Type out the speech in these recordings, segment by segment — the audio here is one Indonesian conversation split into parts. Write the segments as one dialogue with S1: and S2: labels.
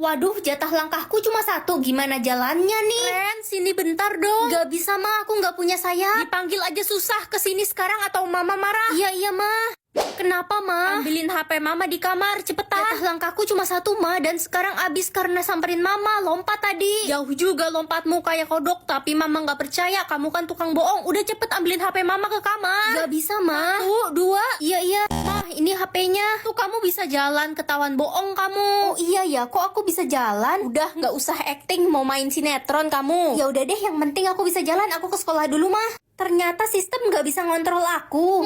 S1: Waduh, jatah langkahku cuma satu. Gimana jalannya nih?
S2: Ren, sini bentar dong.
S1: Gak bisa, Ma. Aku gak punya sayap.
S2: Dipanggil aja susah. Kesini sekarang atau mama marah.
S1: Iya, Ma. Kenapa, Ma?
S2: Ambilin HP mama di kamar, cepetan.
S1: Jatah langkahku cuma satu, Ma. Dan sekarang abis karena samperin Mama. Lompat tadi.
S2: Jauh juga lompatmu kayak kodok. Tapi mama gak percaya. Kamu kan tukang bohong. Udah cepet ambilin HP mama ke kamar.
S1: Gak bisa, Ma.
S2: 1, 2.
S1: Iya.
S2: Mah, ini HP-nya. Tuh kamu bisa jalan. Ketahuan bohong kamu.
S1: Oh iya ya, kok aku bisa jalan?
S2: Udah gak usah acting. Mau main sinetron kamu.
S1: Ya udah deh, yang penting aku bisa jalan. Aku ke sekolah dulu, Ma. Ternyata sistem gak bisa ngontrol aku.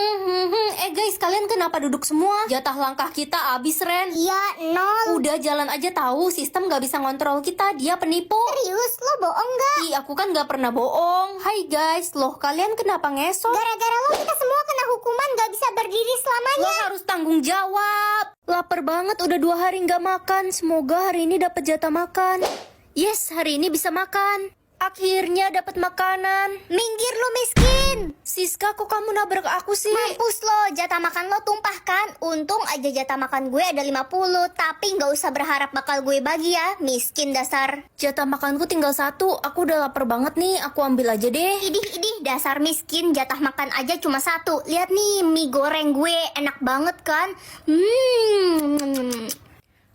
S1: Guys, kalian kenapa duduk semua?
S2: Jatah langkah kita abis, Ren.
S1: Iya, 0.
S2: Udah jalan aja tahu. Sistem gak bisa ngontrol kita. Dia penipu.
S1: Serius, lo bohong gak?
S2: Ih, aku kan gak pernah bohong. Hai guys, loh kalian kenapa ngesot?
S1: Gara-gara lo kita semua kena hukuman gak bisa berdiri selamanya.
S2: Lo harus tanggung jawab. Lapar banget, udah 2 hari gak makan. Semoga hari ini dapat jatah makan. Yes, hari ini bisa makan. Akhirnya dapat makanan.
S1: Minggir lo miskin.
S2: Siska, kok kamu nabrak aku sih?
S1: Mampus lo, jatah makan lo tumpah kan? Untung aja jatah makan gue ada 50. Tapi gak usah berharap bakal gue bagi ya. Miskin dasar.
S2: Jatah makanku tinggal 1. Aku udah lapar banget nih. Aku ambil aja deh.
S1: Idih, dasar miskin. Jatah makan aja cuma 1. Lihat nih, mie goreng gue enak banget kan?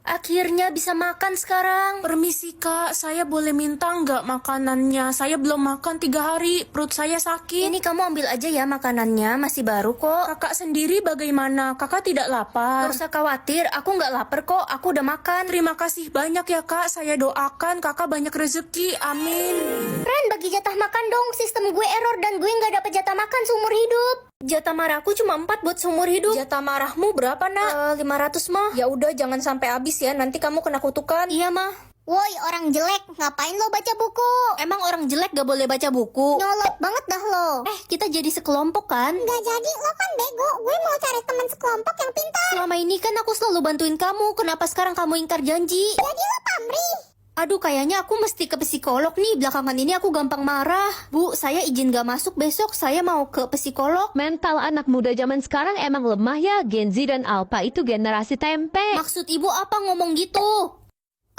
S2: Akhirnya bisa makan sekarang. Permisi kak, saya boleh minta nggak makanannya? Saya belum makan 3 hari, perut saya sakit. Ini kamu ambil aja ya makanannya, masih baru kok. Kakak sendiri bagaimana? Kakak tidak lapar? Gak usah khawatir, aku nggak lapar kok, aku udah makan. Terima kasih banyak ya kak, saya doakan kakak banyak rezeki, amin.
S1: Ren, bagi jatah makan dong. Sistem gue error dan gue nggak dapet jatah makan seumur hidup.
S2: Jatah marahku cuma 4 buat seumur hidup. Jatah marahmu berapa nak? 500 mah. Ya udah jangan sampai habis ya, nanti kamu kena kutukan. Iya mah.
S1: Woi, orang jelek, ngapain lo baca buku?
S2: Emang orang jelek gak boleh baca buku?
S1: Nyolot banget dah lo.
S2: Kita jadi sekelompok kan?
S1: Gak jadi, lo kan bego. Gue mau cari teman sekelompok yang pintar.
S2: Selama ini kan aku selalu bantuin kamu. Kenapa sekarang kamu ingkar janji?
S1: Jadi lo pamrih.
S2: Aduh, kayaknya aku mesti ke psikolog nih. Belakangan ini aku gampang marah. Bu, saya izin gak masuk besok. Saya mau ke psikolog.
S3: Mental anak muda zaman sekarang emang lemah ya. Gen Z dan Alpha itu generasi tempe.
S2: Maksud ibu apa ngomong gitu?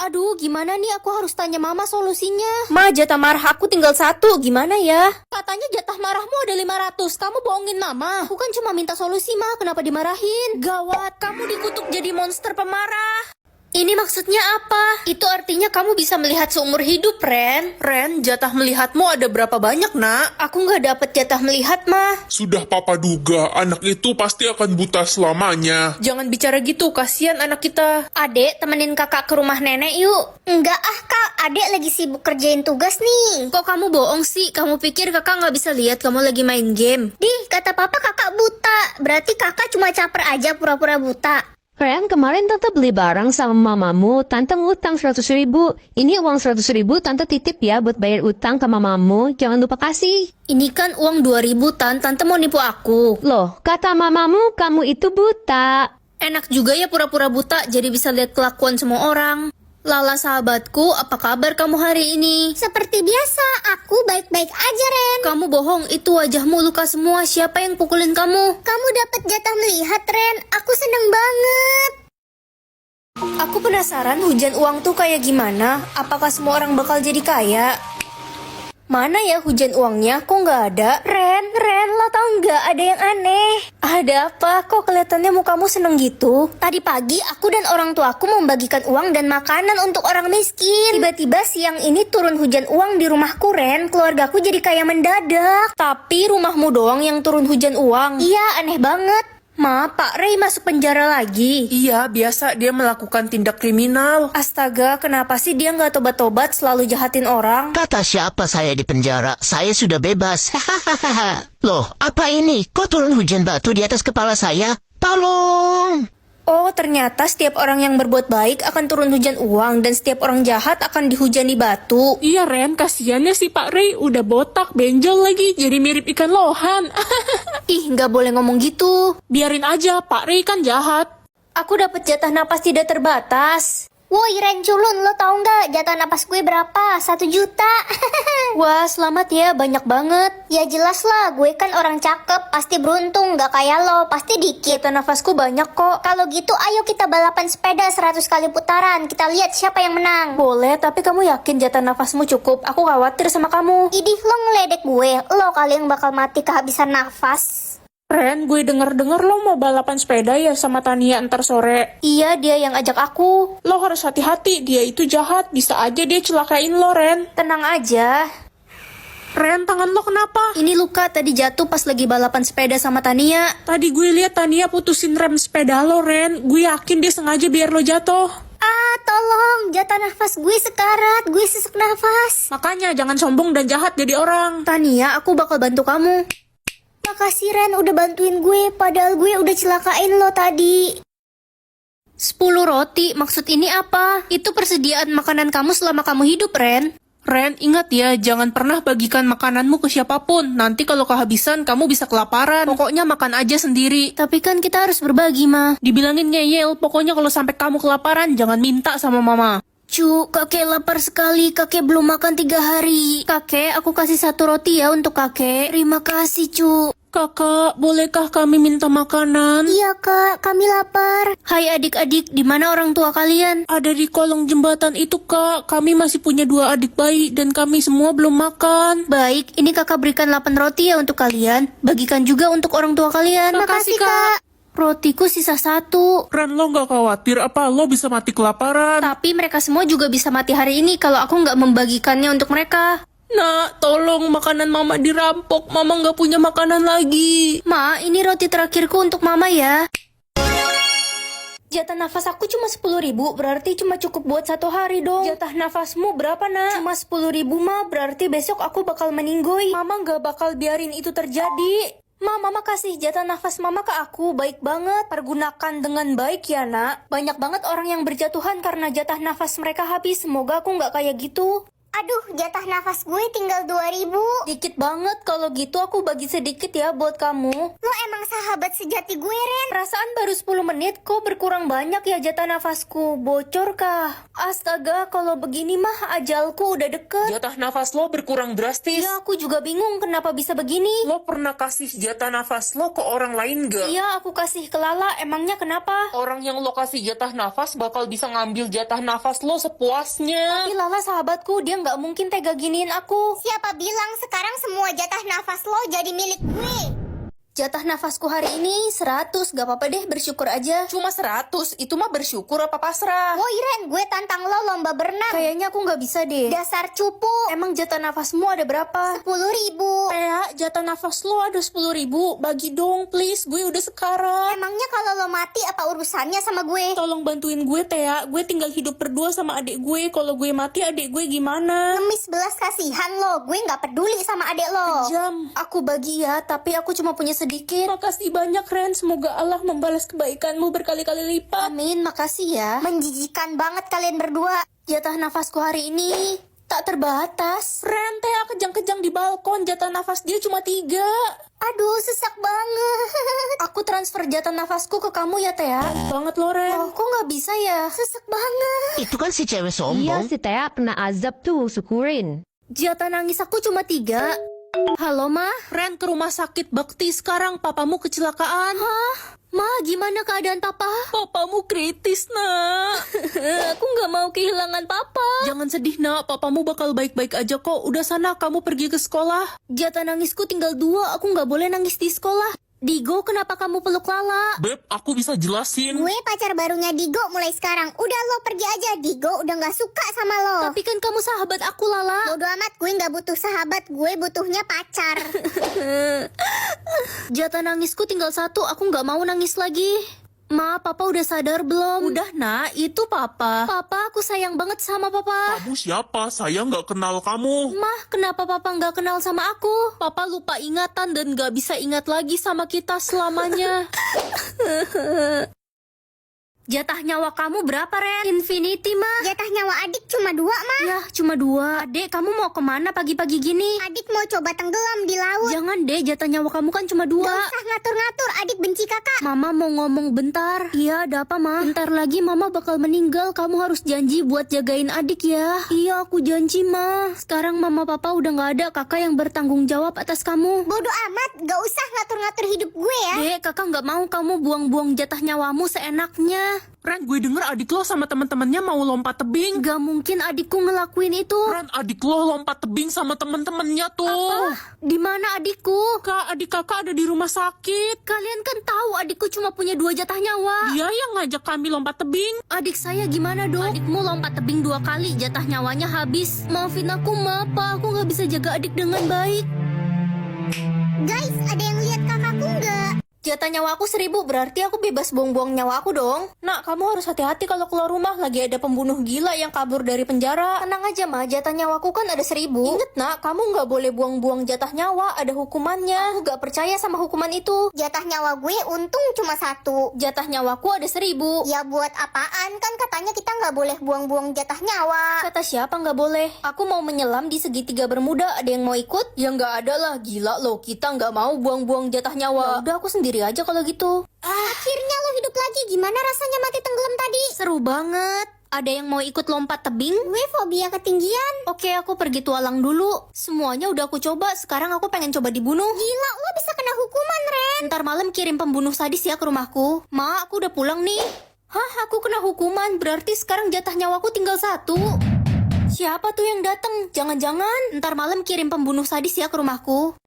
S2: Aduh, gimana nih? Aku harus tanya mama solusinya.
S1: Ma, jatah marah aku tinggal 1. Gimana ya?
S2: Katanya jatah marahmu ada 500. Kamu bohongin mama. Aku kan cuma minta solusi, Ma. Kenapa dimarahin? Gawat, kamu dikutuk jadi monster pemarah. Ini maksudnya apa? Itu artinya kamu bisa melihat seumur hidup, Ren. Ren, jatah melihatmu ada berapa banyak, nak? Aku nggak dapet jatah melihat, Ma.
S4: Sudah papa duga, anak itu pasti akan buta selamanya.
S2: Jangan bicara gitu, kasihan anak kita. Adek, temenin kakak ke rumah nenek yuk.
S1: Enggak kak, adek lagi sibuk kerjain tugas nih.
S2: Kok kamu bohong sih? Kamu pikir kakak nggak bisa lihat kamu lagi main game?
S1: Dih, kata papa kakak buta. Berarti kakak cuma caper aja pura-pura buta.
S3: Ren, kemarin tante beli barang sama mamamu, tante ngutang 100.000. Ini uang 100.000 tante titip ya buat bayar utang ke mamamu, jangan lupa kasih.
S2: Ini kan uang 2.000 tante mau nipu aku.
S3: Loh, kata mamamu kamu itu buta.
S2: Enak juga ya pura-pura buta jadi bisa lihat kelakuan semua orang. Lala sahabatku, apa kabar kamu hari ini?
S1: Seperti biasa, aku baik-baik aja, Ren.
S2: Kamu bohong, itu wajahmu luka semua. Siapa yang pukulin kamu?
S1: Kamu dapat jatah melihat, Ren. Aku seneng banget.
S2: Aku penasaran hujan uang tuh kayak gimana? Apakah semua orang bakal jadi kaya? Mana ya hujan uangnya? Kok nggak ada?
S1: Ren, lo tau nggak ada yang aneh?
S2: Ada apa? Kok kelihatannya mukamu seneng gitu?
S1: Tadi pagi aku dan orang tuaku membagikan uang dan makanan untuk orang miskin. Tiba-tiba siang ini turun hujan uang di rumahku, Ren. Keluargaku jadi kaya mendadak.
S2: Tapi rumahmu doang yang turun hujan uang.
S1: Iya, aneh banget.
S2: Ma, Pak Ray masuk penjara lagi.
S5: Iya, biasa dia melakukan tindak kriminal.
S2: Astaga, kenapa sih dia nggak tobat-tobat selalu jahatin orang?
S6: Kata siapa saya di penjara? Saya sudah bebas. Hahaha. Loh, apa ini? Kok turun hujan batu di atas kepala saya? Tolong!
S2: Oh, ternyata setiap orang yang berbuat baik akan turun hujan uang dan setiap orang jahat akan dihujani batu.
S5: Iya Ren, kasiannya si Pak Ray udah botak, benjol lagi, jadi mirip ikan lohan.
S2: Ih, nggak boleh ngomong gitu.
S5: Biarin aja, Pak Ray kan jahat.
S2: Aku dapat jatah napas tidak terbatas.
S1: Woi Ren culun, lo tau nggak jatah napas gue berapa? 1 juta.
S2: Wah, selamat ya, banyak banget.
S1: Ya jelas lah, gue kan orang cakep, pasti beruntung, gak kayak lo, pasti dikit.
S2: Jatah nafasku banyak kok.
S1: Kalau gitu ayo kita balapan sepeda 100 kali putaran, kita lihat siapa yang menang.
S2: Boleh, tapi kamu yakin jatah nafasmu cukup? Aku khawatir sama kamu.
S1: Idih, lo ngeledek gue, lo kali yang bakal mati kehabisan nafas.
S5: Ren, gue denger-denger lo mau balapan sepeda ya sama Tania ntar sore.
S2: Iya, dia yang ajak aku.
S5: Lo harus hati-hati, dia itu jahat. Bisa aja dia celakain lo, Ren.
S2: Tenang aja.
S5: Ren, tangan lo kenapa?
S2: Ini luka tadi jatuh pas lagi balapan sepeda sama Tania.
S5: Tadi gue lihat Tania putusin rem sepeda lo, Ren. Gue yakin dia sengaja biar lo jatuh.
S1: Ah, tolong, jatah nafas gue sekarat, gue sesak nafas.
S5: Makanya jangan sombong dan jahat jadi orang.
S2: Tania, aku bakal bantu kamu.
S1: Makasih Ren udah bantuin gue, padahal gue udah celakain lo tadi.
S2: 10 roti, maksud ini apa? Itu persediaan makanan kamu selama kamu hidup, Ren.
S5: Ren, ingat ya, jangan pernah bagikan makananmu ke siapapun. Nanti kalau kehabisan, kamu bisa kelaparan. Pokoknya makan aja sendiri.
S2: Tapi kan kita harus berbagi, Ma.
S5: Dibilangin ngeyel, pokoknya kalau sampai kamu kelaparan, jangan minta sama mama.
S2: Cu, kakek lapar sekali, kakek belum makan 3 hari. Kakek, aku kasih 1 roti ya untuk kakek. Terima kasih, Cu.
S5: Kakak, bolehkah kami minta makanan?
S1: Iya kak, kami lapar.
S2: Hai adik-adik, di mana orang tua kalian?
S5: Ada di kolong jembatan itu, Kak. Kami masih punya 2 adik bayi dan kami semua belum makan.
S2: Baik, ini kakak berikan 8 roti ya untuk kalian. Bagikan juga untuk orang tua kalian.
S5: Makasih, Kak.
S2: Rotiku sisa 1.
S4: Ren, lo gak khawatir apa lo bisa mati kelaparan?
S2: Tapi mereka semua juga bisa mati hari ini kalau aku nggak membagikannya untuk mereka.
S5: Nak, tolong makanan mama dirampok. Mama nggak punya makanan lagi.
S2: Ma, ini roti terakhirku untuk mama ya. Jatah nafas aku cuma 10.000, berarti cuma cukup buat 1 hari dong. Jatah nafasmu berapa, Nak? Cuma 10.000, Ma, berarti besok aku bakal meninggoy. Mama nggak bakal biarin itu terjadi. Mama kasih jatah nafas mama ke aku, baik banget. Pergunakan dengan baik ya, Nak. Banyak banget orang yang berjatuhan karena jatah nafas mereka habis. Semoga aku nggak kayak gitu.
S1: Aduh, jatah nafas gue tinggal 2.000.
S2: Dikit banget, kalau gitu aku bagi sedikit ya buat kamu.
S1: Lo emang sahabat sejati gue, Ren.
S2: Perasaan baru 10 menit kok berkurang banyak ya jatah nafasku. Bocor kah? Astaga, kalau begini mah ajalku udah deket.
S5: Jatah nafas lo berkurang drastis.
S2: Ya, aku juga bingung kenapa bisa begini.
S5: Lo pernah kasih jatah nafas lo ke orang lain gak?
S2: Iya, aku kasih ke Lala, emangnya kenapa?
S5: Orang yang lo kasih jatah nafas bakal bisa ngambil jatah nafas lo sepuasnya.
S2: Tapi Lala sahabatku, dia nggak mungkin tega giniin aku.
S1: Siapa bilang sekarang semua jatah nafas lo jadi milik gue?
S2: Jatah nafasku hari ini 100, gak apa-apa deh, bersyukur aja.
S5: Cuma 100, itu mah bersyukur apa pasrah?
S1: Woi Ren, gue tantang lo lomba berenang.
S2: Kayaknya aku nggak bisa deh.
S1: Dasar cupu.
S2: Emang jatah nafasmu ada berapa?
S1: 10.000.
S5: Tea, jatah nafas lo ada 10.000. Bagi dong, please. Gue udah sekarat.
S1: Emangnya kalau lo mati apa urusannya sama gue?
S5: Tolong bantuin gue, Tea. Gue tinggal hidup berdua sama adik gue. Kalau gue mati, adik gue gimana?
S1: Ngemis belas kasihan lo, gue nggak peduli sama adek lo.
S5: Jam.
S2: Aku bagi ya, tapi aku cuma punya sedikit.
S5: Makasih banyak, Ren. Semoga Allah membalas kebaikanmu berkali-kali lipat.
S2: Amin, makasih ya.
S1: Menjijikan banget kalian berdua.
S2: Jatah nafasku hari ini tak terbatas.
S5: Ren, Tea kejang-kejang di balkon. Jatah nafas dia cuma 3.
S1: Aduh, sesak banget.
S2: Aku transfer jatah nafasku ke kamu ya, Tea.
S5: Banget lo, Ren.
S2: Oh, kok nggak bisa ya?
S1: Sesak banget.
S6: Itu kan si cewek
S3: Iya,
S6: sombong.
S3: si Tea kena azab tuh, syukurin.
S2: Jatah nangis aku cuma 3. Halo, Ma?
S5: Ren, ke rumah sakit Bakti sekarang. Papamu kecelakaan.
S2: Ma, gimana keadaan Papa?
S5: Papamu kritis, nak.
S2: Aku nggak mau kehilangan Papa.
S5: Jangan sedih, nak. Papamu bakal baik-baik aja kok. Udah sana, kamu pergi ke sekolah.
S2: Jatah nangisku tinggal 2, aku nggak boleh nangis di sekolah. Digo, kenapa kamu peluk Lala?
S4: Beb, aku bisa jelasin.
S1: Gue pacar barunya Digo mulai sekarang. Udah lo pergi aja, Digo udah gak suka sama lo.
S2: Tapi kan kamu sahabat aku, Lala.
S1: Bodo amat, gue gak butuh sahabat, gue butuhnya pacar.
S2: Jatah nangisku tinggal 1, aku nggak mau nangis lagi. Ma, Papa udah sadar belum?
S5: Udah, nak. Itu papa.
S2: Papa, aku sayang banget sama Papa.
S4: Kamu siapa? Saya nggak kenal kamu.
S2: Mah, kenapa Papa nggak kenal sama aku?
S5: Papa lupa ingatan dan gak bisa ingat lagi sama kita selamanya.
S2: Jatah nyawa kamu berapa, Ren? Infinity, mah.
S1: Jatah nyawa adik cuma 2, Ma.
S2: Ya, cuma 2. Adek, kamu mau kemana pagi-pagi gini?
S1: Adik mau coba tenggelam di laut.
S2: Jangan deh, jatah nyawa kamu kan cuma 2.
S1: Gak usah ngatur-ngatur, adik benci kakak.
S2: Mama mau ngomong bentar. Iya, ada apa, Ma? Bentar lagi Mama bakal meninggal. Kamu harus janji buat jagain adik ya. Iya, aku janji, Ma. Sekarang Mama Papa udah gak ada. Kakak yang bertanggung jawab atas kamu.
S1: Bodoh amat, gak usah ngatur-ngatur hidup gue ya.
S2: Dek, kakak gak mau kamu buang-buang jatah nyawamu seenaknya.
S5: Ren, gue denger adik lo sama teman-temannya mau lompat tebing.
S2: Gak mungkin adikku ngelakuin itu.
S5: Ren, adik lo lompat tebing sama teman-temannya tuh.
S2: Di mana adikku?
S5: Kak, adik kakak ada di rumah sakit.
S2: Kalian kan tahu adikku cuma punya 2 jatah nyawa.
S5: Dia yang ngajak kami lompat tebing.
S2: Adik saya gimana dong? Adikmu lompat tebing 2 kali, jatah nyawanya habis. Maafin aku, Ma, Pa. Aku gak bisa jaga adik dengan baik.
S1: Guys, ada yang lihat kakakku nggak?
S2: Jatah nyawa aku 1000, berarti aku bebas buang-buang nyawa aku dong. Nak, kamu harus hati-hati kalau keluar rumah. Lagi ada pembunuh gila yang kabur dari penjara. Tenang aja, Ma, jatah nyawaku kan ada 1000. Ingat, Nak, kamu nggak boleh buang-buang jatah nyawa. Ada hukumannya. Aku gak percaya sama hukuman itu.
S1: Jatah nyawa gue untung cuma 1.
S2: Jatah nyawaku ada 1000.
S1: Ya buat apaan? Kan katanya kita nggak boleh buang-buang jatah nyawa.
S2: Kata siapa nggak boleh? Aku mau menyelam di segitiga bermuda. Ada yang mau ikut? Ya nggak ada lah. Gila loh, kita nggak mau buang-buang jatah nyawa. Ya udah, aku sendiri aja kalau gitu.
S1: Akhirnya lo hidup lagi. Gimana rasanya mati tenggelam tadi?
S2: Seru banget. Ada yang mau ikut lompat tebing?
S1: Gue fobia ketinggian.
S2: Oke, aku pergi tualang dulu. Semuanya udah aku coba. Sekarang aku pengen coba dibunuh.
S1: Gila, lo bisa kena hukuman, Ren.
S2: Ntar malam kirim pembunuh sadis ya ke rumahku. Ma, aku udah pulang nih. Hah, aku kena hukuman. Berarti sekarang jatah nyawaku tinggal 1. Siapa tuh yang datang? Jangan-jangan ntar malam kirim pembunuh sadis ya ke rumahku.